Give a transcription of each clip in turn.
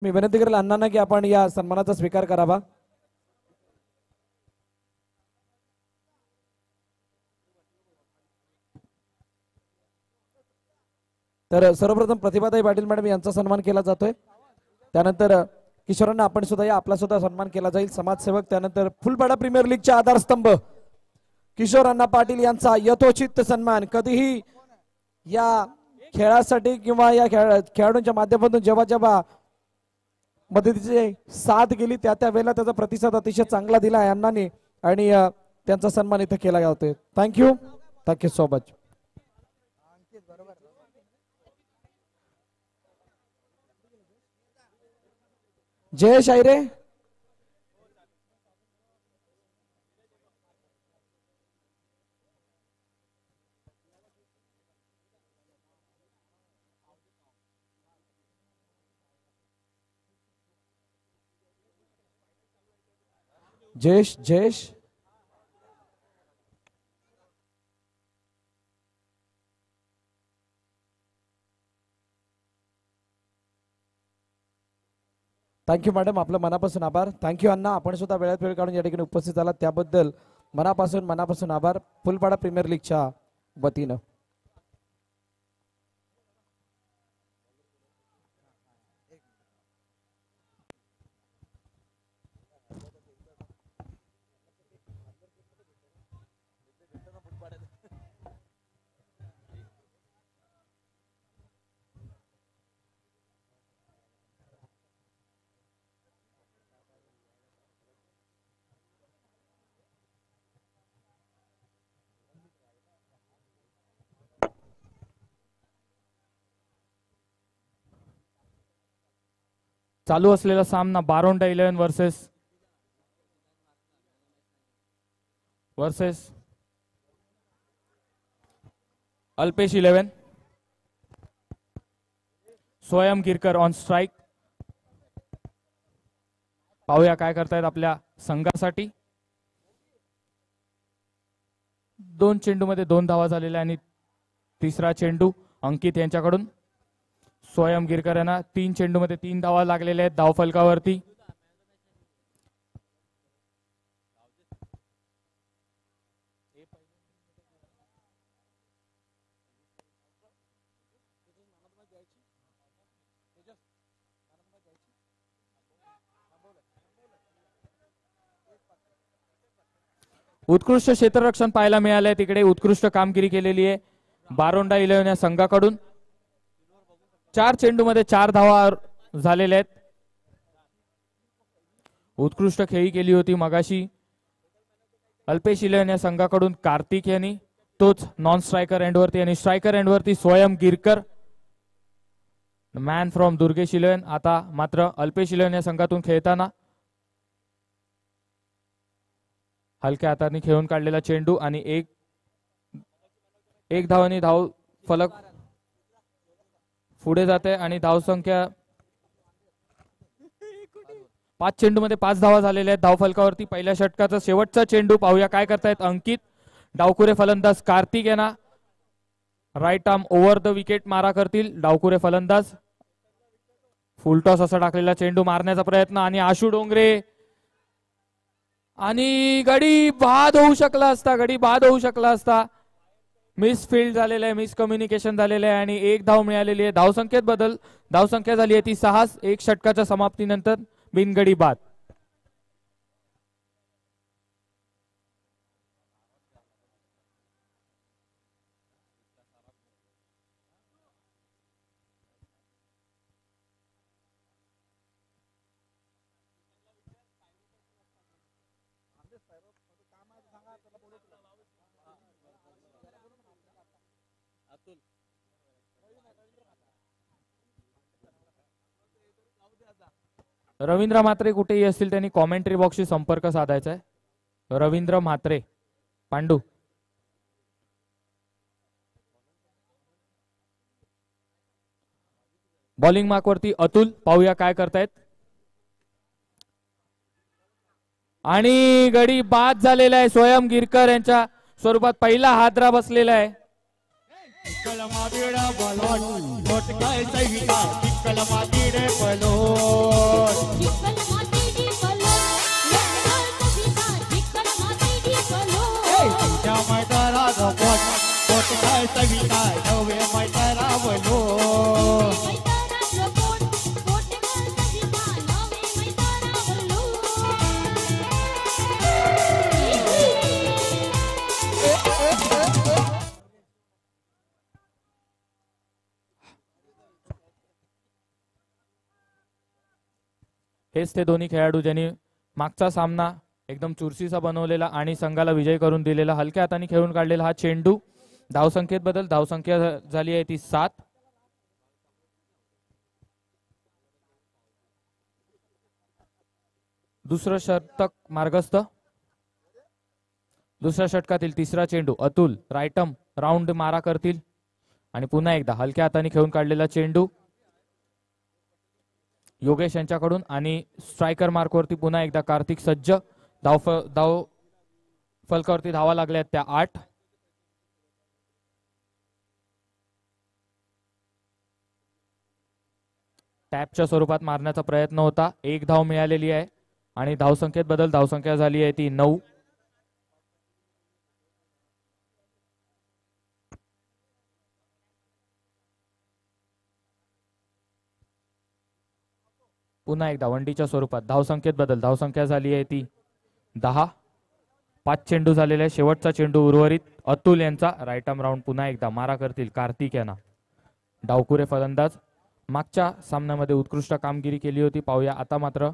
मी विनंती करेल अण्णांना की आपण या सन्मानाचा स्वीकार करावा. तर सर्वप्रथम प्रतिभाताई पाटील मॅडम यांचा सन्मान केला जातोय. त्यानंतर किशोरांना आपण सुद्धा या आपला सुद्धा सन्मान केला जाईल. समाजसेवक त्यानंतर फुलपाडा प्रीमियर लीगचा आधारस्तंभ किशोरांना पाटील यांचा यथोचित सन्मान. कधीही या खेळासाठी किंवा या खेळाडूंच्या माध्यमातून जेव्हा जेव्हा मदतीची साथ गेली त्या वेळेला त्याचा प्रतिसाद अतिशय चांगला दिला आहे अण्णांनी आणि त्यांचा सन्मान इथे केला जातोय. Thank you so much. Jayesh Ayre Jayesh thank you madam, आपलं मनापासून आभार. थँक्यू अण्णा, आपण सुद्धा वेळात वेळ काढून या ठिकाणी उपस्थित झाला त्याबद्दल मनापासून आभार फुलपाडा प्रीमियर लीगच्या वतीनं. चालू असलेला सामना बारोंडा 11 वर्सेस अल्पेश 11. स्वयं गिरकर ऑन स्ट्राइक. पाहूया काय करतायत आपल्या संघासाठी. 2 चेंडूमध्ये 2 धावा झालेल्या आणि तिसरा चेंडू अंकित यांच्याकडून. स्वयं गिरकर यांना 3 चेंडूमध्ये 3 धावा लागलेल्या आहेत धावफलकावरती. उत्कृष्ट क्षेत्ररक्षण पाहायला मिळालंय तिकडे. उत्कृष्ट कामगिरी केलेली आहे बारोंडा 11 या संघाकडून. 4 चेंडूमध्ये 4 धावा झालेल्या आहेत. उत्कृष्ट खेळी केली होती मगाशी अल्पेश 11 या संघाकडून कार्तिक यांनी. तोच नॉन स्ट्रायकर एंडवरती आणि स्ट्रायकर एंडवरती स्वयं गिरकर मॅन फ्रॉम दुर्गेश 11. आता मात्र अल्पेश 11 या संघातून खेळताना हलक्या हाताने खेळून काढलेला चेंडू आणि एक धावानी धाव फलक पुढे जाते आणि धावसंख्या 5 चेंडूमध्ये 5 धावा झालेल्या आहेत धावफलकावरती. पहिल्या षटकाचा शेवटचा चेंडू पाहूया काय करतायत अंकित. डावकुरे फलंदाज कार्तिक यांना right arm over the wicket मारा करतील डावकुरे फलंदाज. फुलटॉस असा टाकलेला चेंडू मारण्याचा प्रयत्न आणि आशू डोंगरे आणि गडी बाद होऊ शकला असता. मिस फील्ड झालेलं आहे, मिस कम्युनिकेशन झालेलं आहे आणि 1 धाव मिळालेली आहे. धावसंख्या झाली आहे ती 6. 1 षटकाच्या समाप्तीनंतर बिनगडी बाद. रवींद्र म्हात्रे कुठेही असतील त्यांनी कॉमेंट्री बॉक्सशी संपर्क साधायचा आहे. रवींद्र म्हात्रे पांडू. बॉलिंग मार्कवरती अतुल. पाहूया काय करतायत. आणि गडी बाद झालेला आहे. स्वयं गिरकर यांच्या स्वरूपात पहिला हादरा बसलेला आहे. मातीडे बलोट लोट काय सविता चिकल मातीडे बलोट चिकन मातीडी बलोट लोट सविता चिकन मातीडी बलोट तुझ्या मैदारा गपोट लोट काय सविता नवे मैदारा बलोट मैदाना लोट लोट सविता नवे मैदाना बलोट हेच ते दोन्ही खेळाडू ज्यांनी मागचा सामना एकदम चुरशीचा बनवलेला आणि संघाला विजय करून दिलेला हलक्या हाताने खेळून काढलेला हा चेंडू. धावसंख्येत बदल, धावसंख्या झाली आहे ती 7. दुसरं षटक मार्गस्थ. दुसऱ्या षटकातील तिसरा चेंडू अतुल रायटम राऊंड मारा करतील आणि पुन्हा एकदा हलक्या हाताने खेळून काढलेला चेंडू योगेश यांच्याकडून आणि स्ट्रायकर मार्कवरती पुन्हा एकदा कार्तिक सज्ज. धाव फलकावरती धावा लागल्या त्या 8. टॅपच्या स्वरूपात मारण्याचा प्रयत्न होता. 1 धाव मिळालेली आहे आणि धावसंख्येत बदल, धावसंख्या झाली आहे ती 9. पुन्हा एकदा वंडीच्या स्वरूपात धावसंख्येत बदल, धावसंख्या झाली आहे ती 10. 5 चेंडू झालेले आहे. शेवटचा चेंडू उर्वरित अतुल यांचा राईट आर्म राऊंड पुन्हा एकदा मारा करतील कार्तिक यांना. डावकुरे फलंदाज मागच्या सामन्यामध्ये उत्कृष्ट कामगिरी केली होती. पाहूया आता मात्र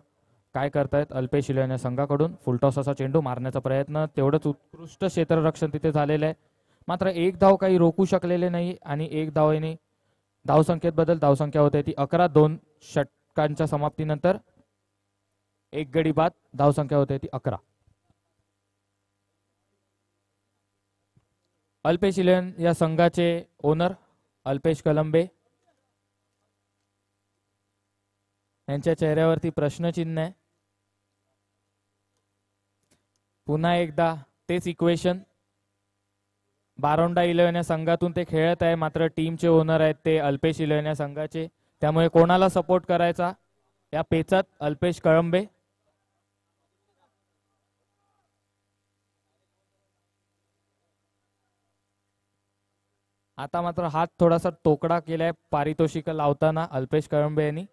काय करतायत अल्पेश इलेवन या संघाकडून. फुलटॉस असा चेंडू मारण्याचा प्रयत्न, तेवढंच उत्कृष्ट क्षेत्ररक्षण तिथे झालेलं आहे. मात्र 1 धाव काही रोखू शकलेले नाही आणि 1 धावेने धावसंख्येत बदल, धावसंख्या होते ती 11. 2 षटकांच्या समाप्तीनंतर 1 गडी बाद, धावसंख्या होते ती 11. अल्पेश इलेवन या संघाचे ओनर अल्पेश कलंबे यांच्या चेहऱ्यावरती प्रश्नचिन्ह आहे. पुन्हा एकदा तेच इक्वेशन. बारोंडा इलेवन या संघातून ते खेळत आहे, मात्र टीमचे ओनर आहेत ते अल्पेश इलेवन या संघाचे. त्यामुळे कोणाला सपोर्ट करायचा या पेचात अल्पेश कळंबे. आता मात्र हात थोडासा तोकडा केलाय पारितोषिक लावताना अल्पेश कळंबे यांनी.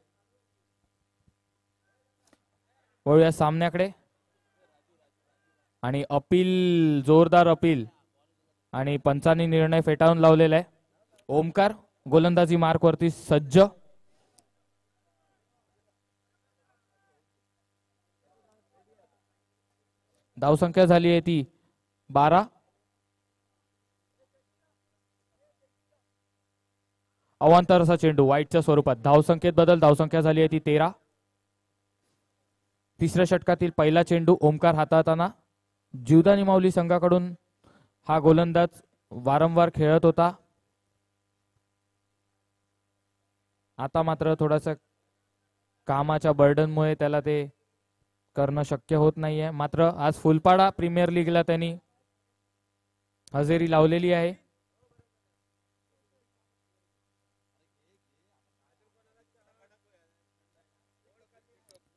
वळूया सामन्याकडे आणि अपील, जोरदार अपील आणि पंचांनी निर्णय फेटाळून लावलेला आहे. ओमकार गोलंदाजी मार्क वरती सज्ज. धावसंख्या झाली आहे ती 12. अवांतर असा चेंडू वाईटच्या स्वरूपात, धावसंख्येत बदल, धावसंख्या झाली आहे ती 13. तिसऱ्या षटकातील पहिला चेंडू ओमकार हाताळताना जीवदानी माऊली संघाकडून हा गोलंदाज वारंवार खेळत होता. आता मात्र थोडासा कामाच्या बर्डनमुळे त्याला ते करणं शक्य होत नाहीये. मात्र आज फुलपाडा प्रीमियर लीगला त्यांनी हजेरी लावलेली आहे.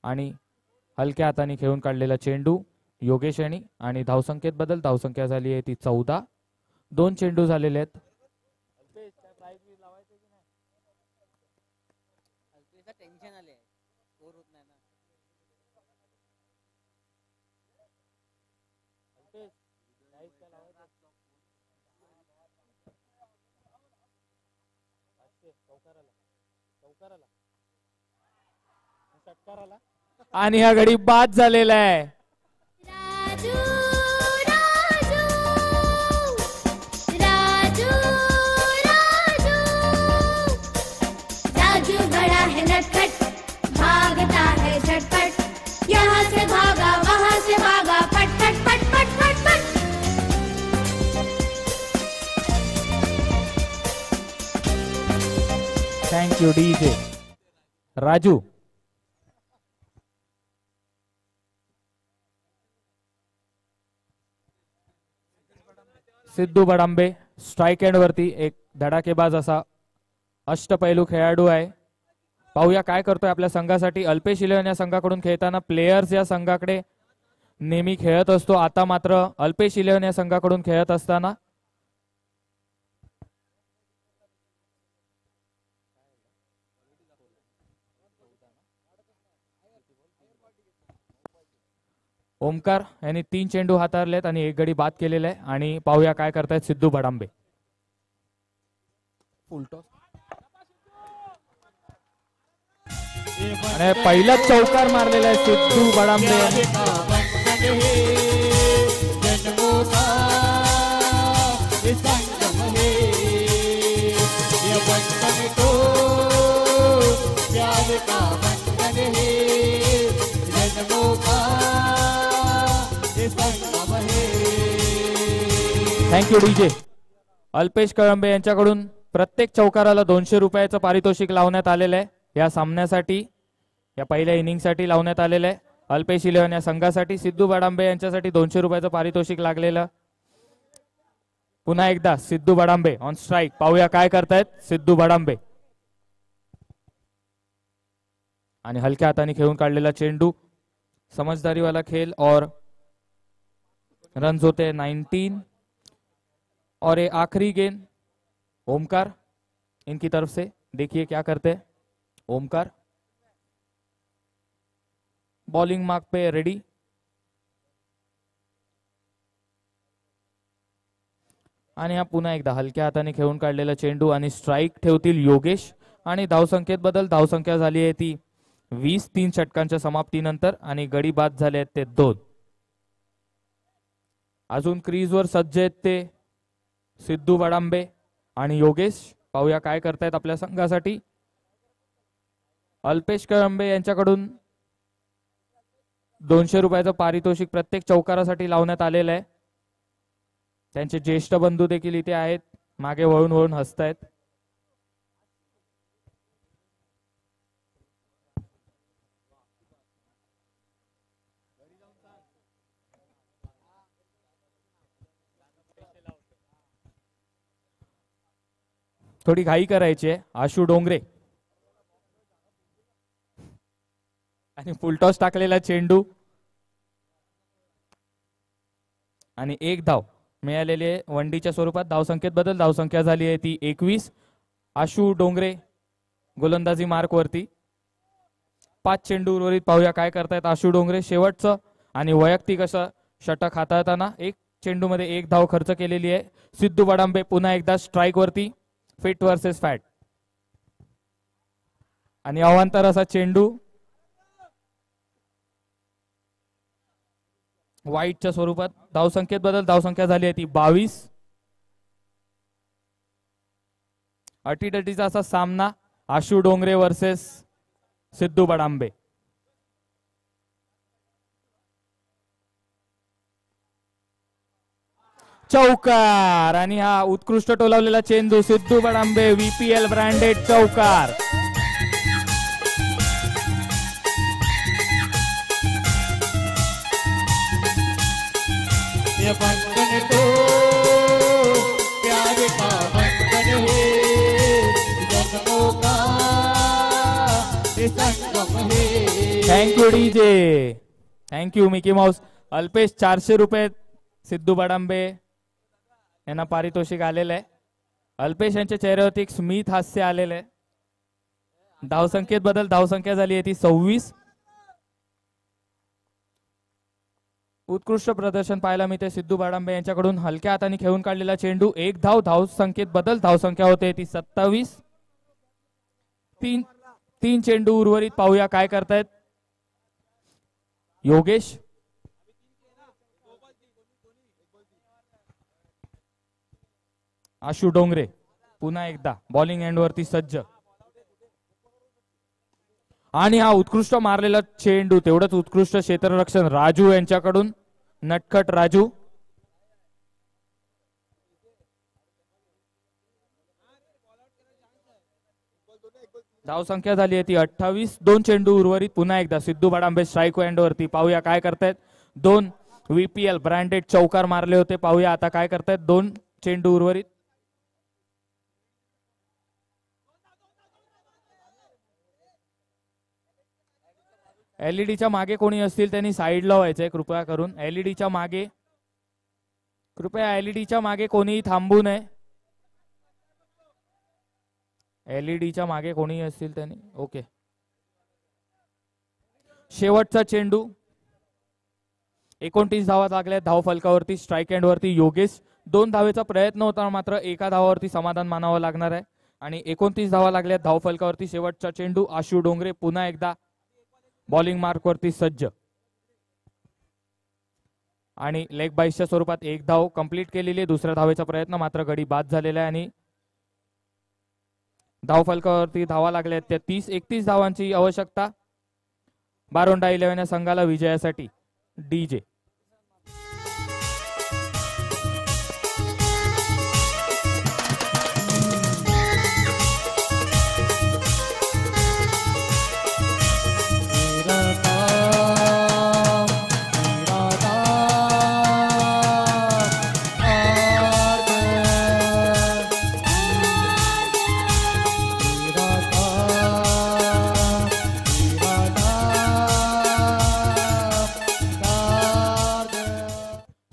आणि हलक्या हाताने खेळून काढलेला चेंडू योगेश यांनी आणि धावसंख्येत बदल, धावसंख्या झाली आहे ती 14. 2 चेंडू झालेले आहेत. आणि हा गडी बाद झालेला आहे. राजू राजू राजू राजू राजू बड़ा है नटखट, भागता है झटपट, यहाँ से भागा वहाँ से भागा, पट पट पट पट पट पट. Thank you DJ Raju. Siddhu Badambe strike end वरती एक धडाकेबाज असा अष्टपैलू खेळाडू आहे. पाहूया काय करतोय आपल्या संघासाठी. अल्पेश इलेव्हन या संघाकडून खेळताना प्लेयर्स या संघाकडे नेहमी खेळत असतो. आता मात्र अल्पेश इलेव्हन या संघाकडून खेळत असताना ओमकार यांनी 3 चेंडू हाताळलेत आणि 1 गडी बाद केलेला आहे. आणि पाहूया काय करतायत सिद्धू बडांबे. आणि पहिलाच चौकार मारलेला आहे सिद्धू बडांबे यांनी. जन्मों का ये संगम है, ये बंधन तो प्यार का बंधन है, जन्मों का ये संगम है. Thank you DJ. अल्पेश कळंबे यांच्याकडून प्रत्येक चौकाराला 200 रुपयाचं पारितोषिक लावण्यात आलेलं आहे. या सामन्यासाठी या पहिल्या इनिंगसाठी लावण्यात आलेलं आहे. अल्पेश इलेव्हन या संघासाठी, सिद्धू बडांबे यांच्यासाठी 200 रुपयाचं पारितोषिक लागलेलं. पुन्हा एकदा सिद्धू बडांबे ऑन स्ट्राईक. पाहूया काय करतायत सिद्धू बडांबे. आणि हलक्या हाताने खेळून काढलेला चेंडू. समझदारीवाला खेल और रन होते 19. और ये आखिरी गेंद ओमकार इनकी तरफ से. देखिए क्या करते हैं ओमकार. बॉलिंग मार्क पे रेडी. आणि हा पुन्हा एकदा हलक्या हाताने खेळून काढलेला चेंडू आणि स्ट्राईक ठेवतील योगेश. आणि धावसंख्येत बदल. धावसंख्या झाली आहे ती 20 3 षटकांच्या समाप्तीनंतर आणि गडी बाद झाले आहेत ते 2. अजून क्रीजवर सज्ज आहेत ते सिद्धू बडांबे आणि योगेश. पाहूया काय करतायत आपल्या संघासाठी. अल्पेश कळंबे यांच्याकडून 200 रुपयाचं पारितोषिक प्रत्येक चौकारासाठी लावण्यात आलेलं आहे. त्यांचे ज्येष्ठ बंधू देखील इथे आहेत, मागे वळून वळून हसतायत. थोडी घाई करायची आहे. आशू डोंगरे आणि फुलटॉस टाकलेला चेंडू आणि 1 धाव मिळालेली आहे. वनडीच्या स्वरूपात धावसंख्येत बदल. धावसंख्या झाली आहे ती 21. आशू डोंगरे गोलंदाजी मार्क वरती. 5 चेंडू उर्वरित. पाहूया काय करतायत आशू डोंगरे. शेवटचं आणि वैयक्तिक असं षटक हाताळताना 1 चेंडू मध्ये 1 धाव खर्च केलेली आहे. सिद्धू बडांबे पुन्हा एकदा स्ट्राईक वरती. फिट वर्सेस फॅट आणि अवांतर असा चेंडू वाईटच्या स्वरूपात. धावसंख्येत बदल. धावसंख्या झाली आहे ती 22. अटीतटीचा असा सामना आशू डोंगरे वर्सेस सिद्धू बडांबे. चौकार आणि हा उत्कृष्ट टोलावलेला चेंडू सिद्धू बडांबे. VPL ब्रँडेड चौकार. ये बंधन तो प्यार का बंधन है, जन्मों का ये संगम है. Thank you DJ. Thank you Mickey Mouse. Alpesh 400 रुपये सिद्धू बडांबे यांना पारितोषिक आलेलं आहे. अल्पेश यांच्या चेहऱ्यावरती एक स्मित हास्य आलेलं आहे. धावसंख्येत बदल. धावसंख्या झाली आहे ती 26. उत्कृष्ट प्रदर्शन पाहायला मिळते सिद्धू बडांबे यांच्याकडून. हलक्या हाताने खेळून काढलेला चेंडू 1 धाव. धावसंख्येत बदल. धावसंख्या होते ती 27. 3 चेंडू उर्वरित. पाहूया काय करतायत योगेश. आशू डोंगरे पुन्हा एकदा बॉलिंग एंड वरती सज्ज. आणि हा उत्कृष्ट मारलेला चेंडू. तेवढंच उत्कृष्ट क्षेत्ररक्षण राजू यांच्याकडून. नटखट राजू. धावसंख्या झाली आहे ती 28. 2 चेंडू उर्वरित. पुन्हा एकदा सिद्धू बडांबे स्ट्राईक एंड वरती. पाहूया काय करतायत. 2 VPL ब्रँडेड चौकार मारले होते. पाहूया आता काय करतायत. 2 चेंडू उर्वरित. एलईडीच्या मागे कोणी असतील त्यांनी साईडला व्हायचंय कृपया करून. एलईडीच्या मागे, कृपया एलईडीच्या मागे कोणीही थांबू नये. एलईडीच्या मागे कोणीही असतील त्यांनी. ओके, शेवटचा चेंडू. 29 धावा लागल्या धाव फलकावरती. स्ट्राईक एंड वरती योगेश. 2 धावेचा प्रयत्न होता, मात्र एका धावावरती समाधान मानावं लागणार आहे. आणि 29 धावा लागल्या धाव फलकावरती. शेवटचा चेंडू. आशु डोंगरे पुन्हा एकदा बॉलिंग मार्क वरती सज्ज. आणि लेग बाईसच्या स्वरूपात 1 धाव कंप्लीट केलेली आहे. दुसऱ्या धावेचा प्रयत्न मात्र गडी बाद झालेला आहे. आणि धाव फलकावरती धावा लागल्या त्या 30-31 धावांची आवश्यकता बारोंडा 11 या संघाला विजयासाठी. डीजे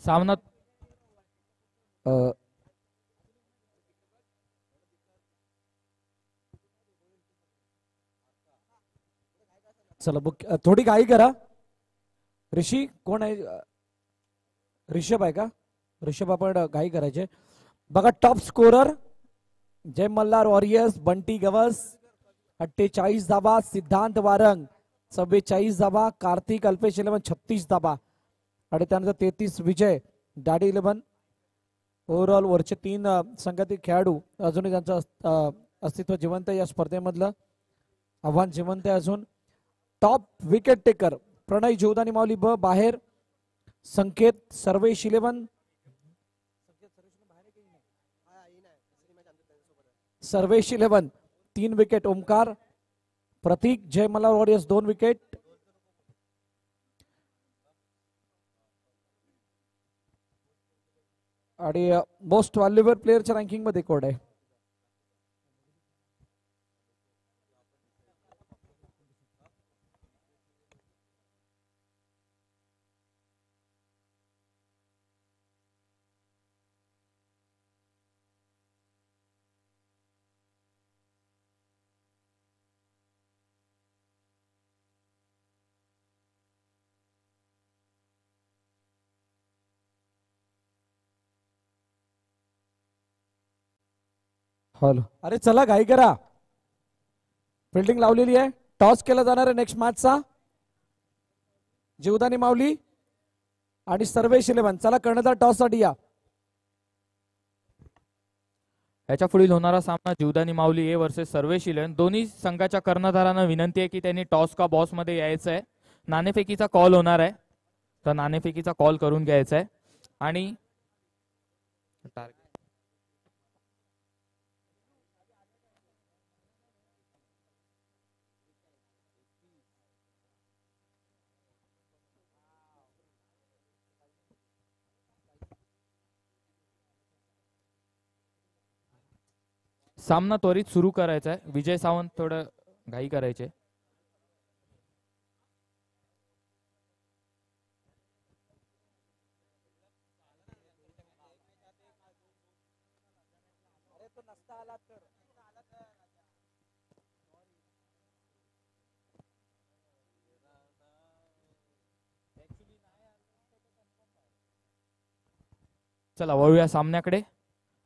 सामना चला बुक थोडी घाई करा. ऋषी कोण आहे? ऋषभ आहे का? ऋषभ आपण घाई करायचे. बघा टॉप स्कोरर जय मल्हार वॉरियर्स बंटी गवस 48 धाबा. सिद्धांत वारंग 44 धाबा. कार्तिक अल्पेश 11 36 धाबा. आणि त्यानंतर 33 विजय डाडी 11. ओव्हरऑल वरचे 3 संघातील खेळाडू अजूनही त्यांचं अस्तित्व जिवंत आहे. या स्पर्धेमधलं आव्हान जिवंत आहे अजून. टॉप विकेट टेकर प्रणय जोधानी माऊली ब बाहेर. संकेत सर्वेश 11. सर्वेश 11 3 विकेट. ओमकार प्रतीक जय मल्हार वॉरियर्स 2 विकेट. आणि मोस्ट व्हॅल्युएबल प्लेअरच्या रँकिंग मध्ये कोण आहे? हॅलो, अरे चला घाई करा. फिल्डिंग लावलेली आहे. टॉस केला जाणार आहे नेक्स्ट मॅचचा. जीवदानी माऊली आणि सर्वेश 11. चला कर्णधार टॉस साठी या. याच्या पुढील होणारा सामना जीवदानी माऊली ए वर्सेस सर्वेश 11. दोन्ही संघाच्या कर्णधारांना विनंती आहे की त्यांनी टॉस का बॉस मध्ये यायचं आहे. नाणेफेकीचा कॉल होणार आहे, तर नाणेफेकीचा कॉल करून घ्यायचा आहे. आणि सामना त्वरित सुरू करायचा आहे. विजय सावंत थोडं घाई करायचे. चला वळूया सामन्याकडे.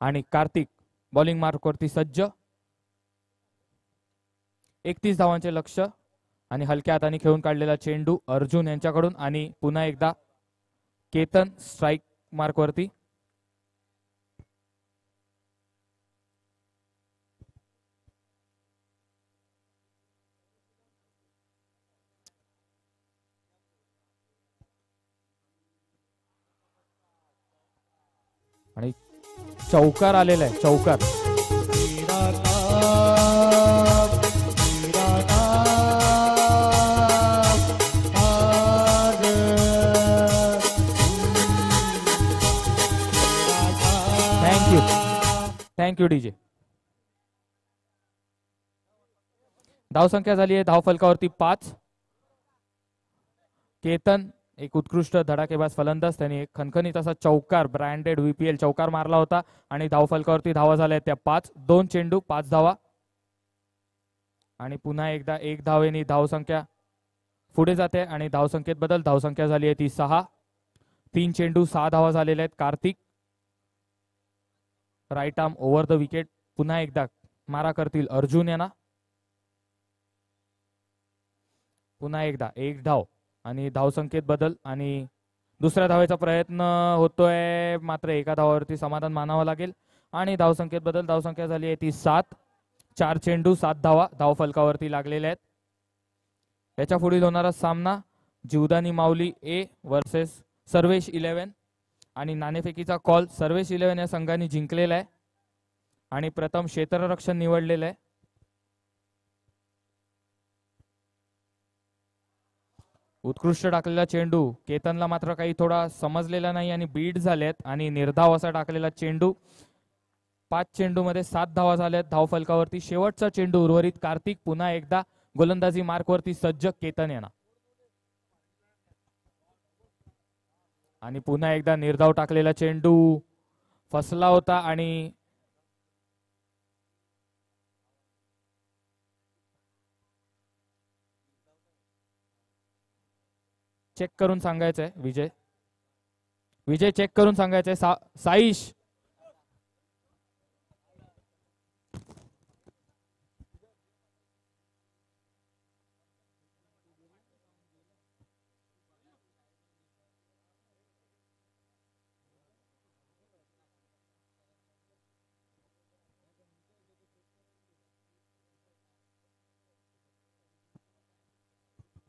आणि कार्तिक बॉलिंग मार्क वरती सज्ज. 31 धावांचे लक्ष. आणि हलक्या हाताने खेळून काढलेला चेंडू अर्जुन यांच्याकडून. आणि पुन्हा एकदा केतन स्ट्राईक मार्क वरती. आणि चौकार आलेला आहे. चौकार. Thank you DJ. धावसंख्या झाली आहे धाव फलकावरती 5. केतन एक उत्कृष्ट धडाकेबाज फलंदाज, त्यांनी एक खणखणीत असा चौकार, ब्रँडेड VPL चौकार मारला होता आणि धावफलकावरती धावा झाल्या त्या 5. 2 चेंडू 5 धावा आणि पुन्हा एकदा 1 धावेनी धावसंख्या पुढे जाते आणि धावसंख्येत बदल. धावसंख्या झाली आहे ती 6. 3 चेंडू 6 धावा झालेल्या आहेत. Karthik right arm over the wicket, पुन्हा एकदा मारा करतील अर्जुन यांना. पुन्हा एकदा 1 धाव आणि धावसंख्येत बदल आणि दुसऱ्या धावेचा प्रयत्न होतोय, मात्र एका धावावरती समाधान मानावं लागेल आणि धावसंख्येत बदल. धावसंख्या झाली आहे ती 7. 4 चेंडू 7 धावा धावफलकावरती लागलेल्या आहेत. याच्या पुढील होणारा सामना जीवदानी माऊली A वर्सेस सर्वेश 11 आणि नाणेफेकीचा कॉल सर्वेश 11 या संघाने जिंकलेला आहे आणि प्रथम क्षेत्ररक्षण निवडलेलं आहे. उत्कृष्ट टाकलेला चेंडू केतनला मात्र काही थोडा समजलेला नाही आणि बीट झालेत आणि निर्धाव असा टाकलेला चेंडू. 5 चेंडू मध्ये 7 धावा झाल्यात धावफलकावरती. शेवटचा चेंडू उर्वरित कार्तिक, पुन्हा एकदा गोलंदाजी मार्कवरती सज्ज केतन यांना आणि पुन्हा एकदा निर्धाव टाकलेला चेंडू फसला होता आणि चेक करून सांगायचंय विजय चेक करून सांगायचंय. साईश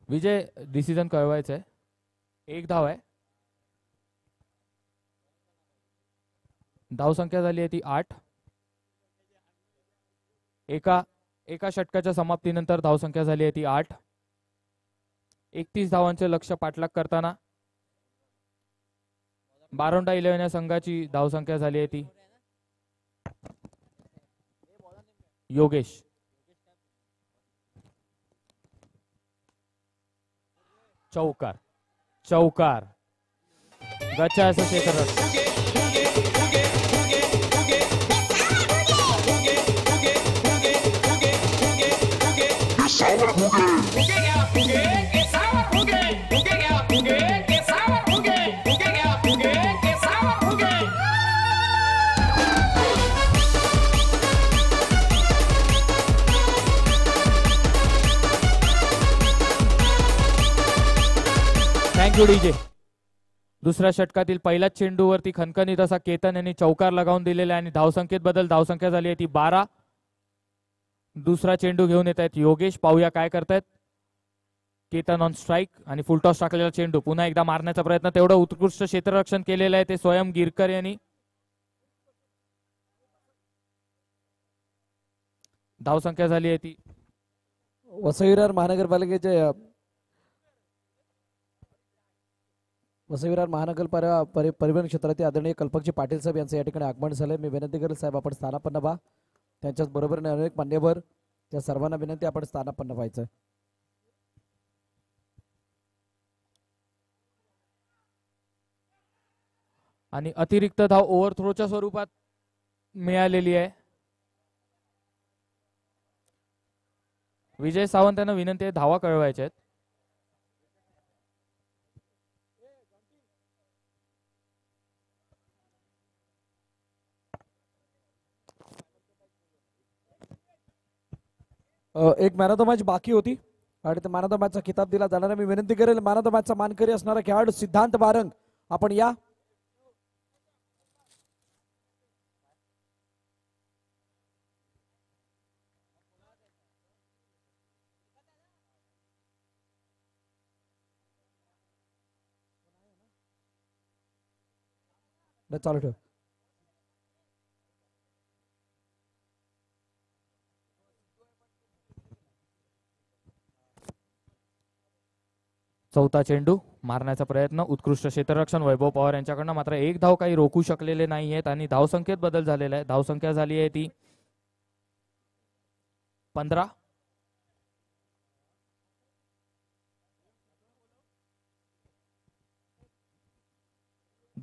विजय डिसिजन कळवायचंय. 1 धाव आहे. धावसंख्या झाली आहे ती 8. एका षटकाच्या समाप्तीनंतर धावसंख्या झाली आहे ती 8. 31 धावांचे लक्ष पाठलाग करताना बारोंडा 11 या संघाची धावसंख्या झाली आहे ती योगेश. चौकार गच्चा असं क्षेत्ररक्षण. Thank you DJ. दुसऱ्या षटकातील पहिल्याच चेंडूवरती खणखणीत असा केतन यांनी चौकार लगावून दिलेला आहे आणि धावसंख्येत बदल. धावसंख्या झाली आहे ती 12. दुसरा चेंडू घेऊन येत आहेत योगेश. पाहूया काय करतायत. केतन ऑन स्ट्राईक आणि फुलटॉस टाकलेला चेंडू पुन्हा एकदा मारण्याचा प्रयत्न. तेवढं उत्कृष्ट क्षेत्ररक्षण केलेलं आहे ते स्वयं गिरकर यांनी. धावसंख्या झाली आहे ती वसई विरार महानगरपालिकेचे परिवहन क्षेत्रातील आदरणीय कल्पकजी पाटील साहेब यांचं या ठिकाणी आगमन झालंय. मी विनंती करेल साहेब आपण स्थानापन्न व्हा. त्यांच्याच बरोबर अनेक मान्यवर त्या सर्वांना विनंती आपण स्थानापन्न व्हायचं. आणि अतिरिक्त धाव ओव्हरथ्रोच्या स्वरूपात मिळालेली आहे. विजय सावंत यांना विनंती आहे धावा कळवायच्या आहेत. एक मॅन ऑफ द मॅच बाकी होती आणि त्या मॅन ऑफ द मॅचचा किताब दिला जाणार आहे. मी विनंती करेल मॅन ऑफ द मॅचचा मानकरी असणारा खेळाडू सिद्धांत बारंग आपण या. चालू ठेव. चौथा चेंडू मारण्याचा प्रयत्न. उत्कृष्ट क्षेत्ररक्षण वैभव पवार यांच्याकडनं. मात्र 1 धाव काही रोखू शकलेले नाही आहेत आणि धावसंख्येत बदल झालेला आहे. धावसंख्या झाली आहे ती 15.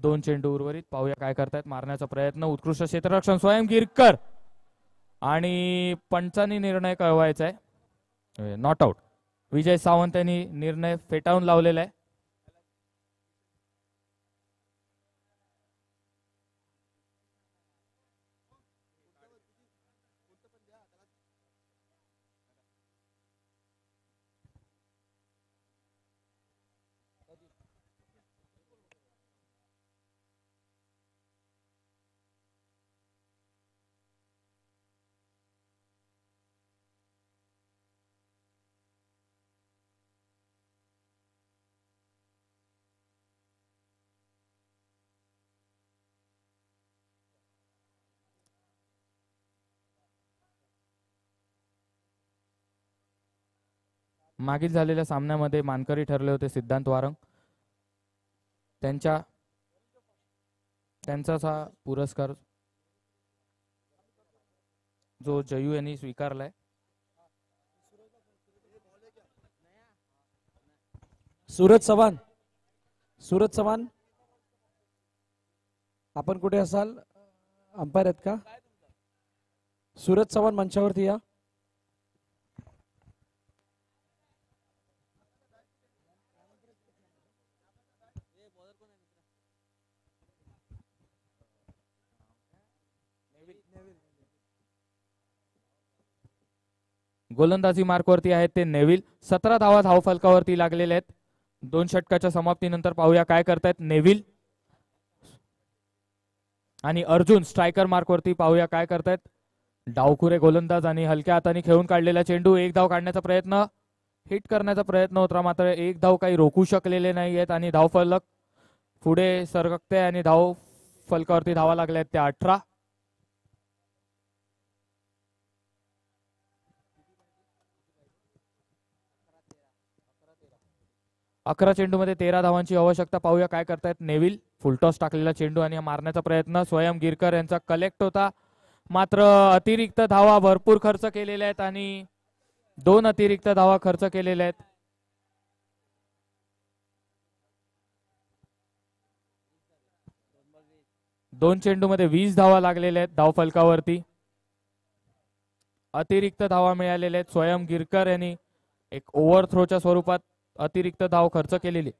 2 चेंडू उर्वरित. पाहूया काय करतायत. मारण्याचा प्रयत्न, उत्कृष्ट क्षेत्ररक्षण स्वयं गिरकर आणि पंचांनी निर्णय कळवायचा आहे, नॉट आउट. विजय सावंत यांनी निर्णय फेटाळून लावलेला आहे. मागील झालेल्या सामन्यामध्ये मानकरी ठरले होते सिद्धांत वारंग. त्यांचाच हा पुरस्कार जो जयू यांनी स्वीकारलाय. सूरज चव्हाण आपण कुठे असाल? अंपायर आहेत का? सूरज चव्हाण मंचावरती या. गोलंदाजी मार्कवरती आहेत ते नेव्हिल. 17 धावा धावफलकावरती लागलेले आहेत 2 षटकाच्या समाप्तीनंतर. पाहूया काय करतायत नेव्हिल आणि अर्जुन स्ट्रायकर मार्कवरती. पाहूया काय करतायत. डावखुरे गोलंदाज आणि हलक्या हाताने खेळून काढलेला चेंडू. 1 धाव काढण्याचा प्रयत्न, हिट करण्याचा प्रयत्न होता, मात्र 1 धाव काही रोखू शकलेले नाही आहेत आणि धावफलक पुढे सरकते आणि धाव फलकावरती धावा लागल्या आहेत त्या 18. 11 चेंडूमध्ये 13 धावांची आवश्यकता. पाहूया काय करतायत नेव्हिल. फुलटॉस टाकलेला चेंडू आणि मारण्याचा प्रयत्न स्वयं गिरकर यांचा कलेक्ट होता, मात्र अतिरिक्त धावा भरपूर खर्च केलेल्या आहेत आणि 2 अतिरिक्त धावा खर्च केलेल्या आहेत. दोन चेंडूमध्ये 20 धावा लागलेल्या आहेत धावफलकावरती. अतिरिक्त धावा मिळालेल्या आहेत. स्वयं गिरकर यांनी एक ओव्हरथ्रोच्या स्वरूपात अतिरिक्त धाव खर्च केलेली.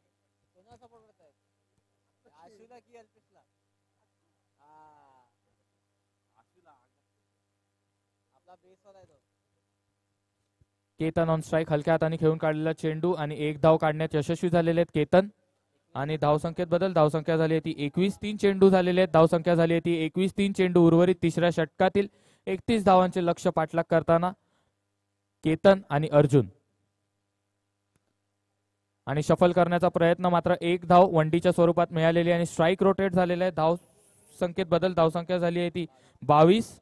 Ketan on strike. हलक्या हाताने खेळून काढलेला चेंडू आणि 1 धाव काढण्यात यशस्वी झालेले आहेत केतन. आणि धावसंख्येत बदल. धावसंख्या झाली ती 21. 3 चेंडू झालेले आहेत. धावसंख्या झाली ती 21. 3 चेंडू उर्वरित. तिसऱ्या षटकातील 31 धावांचे लक्ष्य पाठलाग करताना केतन आणि अर्जुन. आणि शफल करण्याचा प्रयत्न, मात्र 1 धाव वंडीच्या स्वरूपात मिळालेली आणि स्ट्राईक रोटेट झालेला आहे. धाव संख्येत बदल. धावसंख्या झाली आहे ती 22.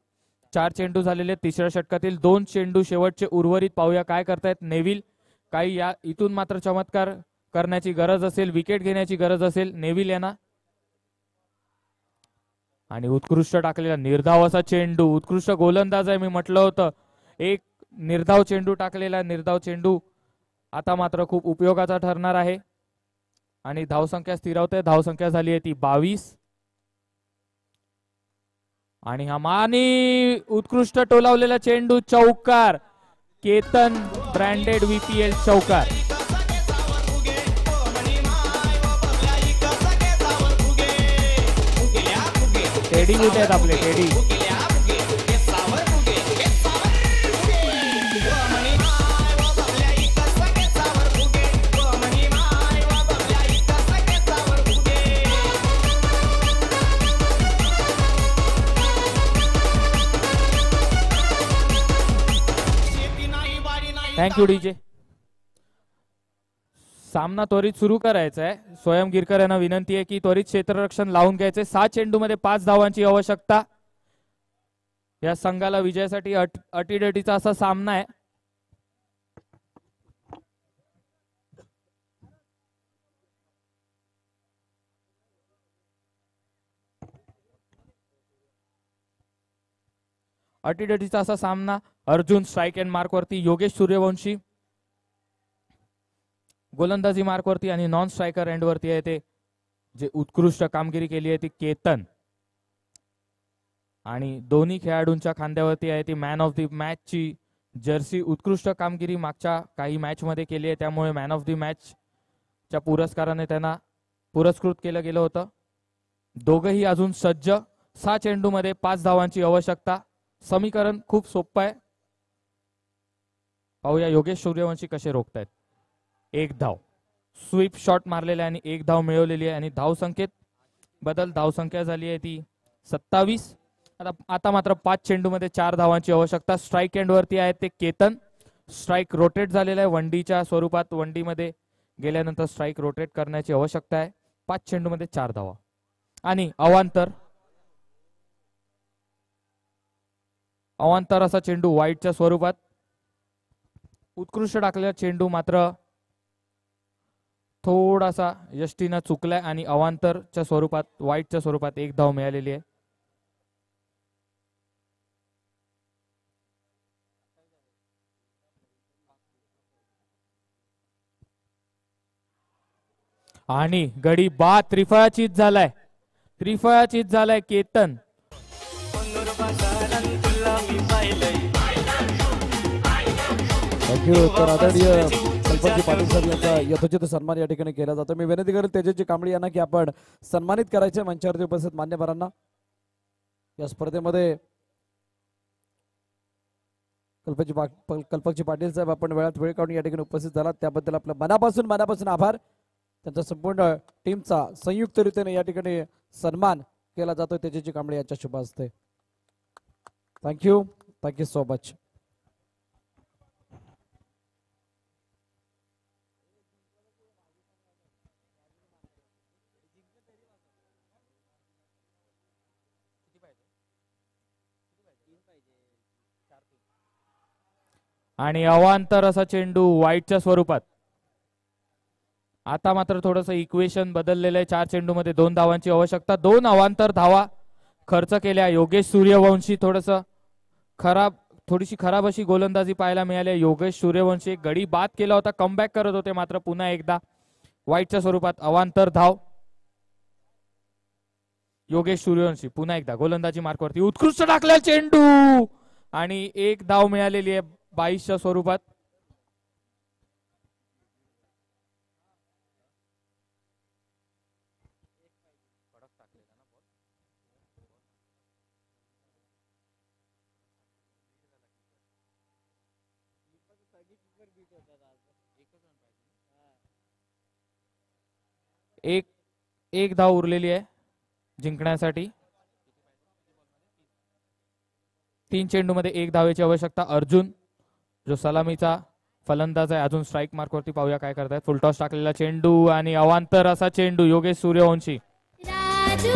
4 चेंडू झालेले. तिसऱ्या षटकातील 2 चेंडू शेवटचे उर्वरित. पाहूया काय करतायत नेव्हिल. काही या इथून मात्र चमत्कार करण्याची गरज असेल, विकेट घेण्याची गरज असेल नेव्हिल यांना. आणि उत्कृष्ट टाकलेला निर्धाव असा चेंडू. उत्कृष्ट गोलंदाज आहे, मी म्हटलं होतं. एक निर्धाव चेंडू टाकलेला. निर्धाव चेंडू आता मात्र खूप उपयोगाचा ठरणार आहे आणि धावसंख्या स्थिरावते. धावसंख्या झाली आहे ती 22. आणि हा मानी उत्कृष्ट टोलावलेला चेंडू. चौकार. केतन ब्रँडेड VPL चौकार. टेडी कुठे आहेत आपले टेडी. Thank you DJ. सामना त्वरित सुरू करायचा आहे. स्वयं गिरकर यांना विनंती आहे की त्वरित क्षेत्ररक्षण लावून घ्यायचे. 7 चेंडूमध्ये 5 धावांची आवश्यकता. या संघाला विजयासाठी अटीतटीचा असा सामना आहे. अटीतटीचा असा सामना. अर्जुन स्ट्राईक अँड मार्क वरती. योगेश सूर्यवंशी गोलंदाजी मार्क वरती आणि नॉन स्ट्रायकर एंड वरती आहे ते जे उत्कृष्ट कामगिरी केली आहे ती केतन, आणि दोन्ही खेळाडूंच्या खांद्यावरती आहे ती मॅन ऑफ द मॅच ची जर्सी. उत्कृष्ट कामगिरी मागच्या काही मॅच मध्ये केली आहे, त्यामुळे मॅन ऑफ द मॅच च्या पुरस्काराने त्यांना पुरस्कृत केलं गेलं होतं. दोघंही अजून सज्ज. 6 चेंडूमध्ये 5 धावांची आवश्यकता. समीकरण खूप सोपं आहे. पाहूया योगेश सूर्यवंशी कसे रोखतायत. 1 धाव, स्वीप शॉट मारलेला आहे आणि 1 धाव मिळवलेली आहे, आणि धावसंख्येत बदल. धावसंख्या झाली आहे ती 27. आता मात्र 5 चेंडूमध्ये 4 धावांची आवश्यकता. स्ट्राईक एंड वरती आहे ते केतन. स्ट्राईक रोटेट झालेला आहे वनडीच्या स्वरूपात. वनडीमध्ये गेल्यानंतर स्ट्राईक रोटेट करण्याची आवश्यकता आहे. 5 चेंडूमध्ये 4 धावा. आणि अवांतर असा चेंडू वाईटच्या स्वरूपात. उत्कृष्ट टाकलेला चेंडू मात्र थोडासा यष्टीनं चुकलाय, आणि अवांतरच्या स्वरूपात, वाईटच्या स्वरूपात 1 धाव मिळालेली आहे. आणि गडी बाद. त्रिफळाचीत झालाय. त्रिफळाचीत झालाय केतन. थँक्यू. तर आदरणीय कल्पनजी पाटील सर यांचा यथोचित सन्मान या ठिकाणी केला जातो. मी विनंती करेल तेजस्वी कांबळे यांना की आपण सन्मानित करायचे मंचावरती उपस्थित मान्यवरांना. या स्पर्धेमध्ये कल्पकजी पाटील साहेब, आपण वेळात वेळ काढून या ठिकाणी उपस्थित झालात त्याबद्दल आपलं मनापासून आभार. त्यांचा संपूर्ण टीमचा संयुक्तरित्याने या ठिकाणी सन्मान केला जातो तेजस्वी कांबळे यांच्या शुभ हस्ते. Thank you so much. आणि अवांतर असा चेंडू वाईटच्या स्वरूपात. आता मात्र थोडंसं इक्वेशन बदललेलं आहे. 4 चेंडूमध्ये 2 धावांची आवश्यकता. 2 अवांतर धावा खर्च केल्या. योगेश सूर्यवंशी थोडीशी खराब अशी गोलंदाजी पाहायला मिळाली. योगेश सूर्यवंशी एक गडी बाद केला होता, कमबॅक करत होते, मात्र पुन्हा एकदा वाईटच्या स्वरूपात अवांतर धाव. योगेश सूर्यवंशी पुन्हा एकदा गोलंदाजी मार्कवरती. उत्कृष्ट टाकलेला चेंडू, आणि 1 धाव मिळालेली आहे 22च्या स्वरूपात. एक धाव उरलेली आहे जिंकण्यासाठी. 3 चेंडूमध्ये 1 धावेची आवश्यकता. अर्जुन जो सलामीचा फलंदाज आहे अजून स्ट्राईक मार्कवरती. पाहूया काय करतायत. फुलटॉस टाकलेला चेंडू आणि अवांतर असा चेंडू. योगेश सूर्यवंशी. राजू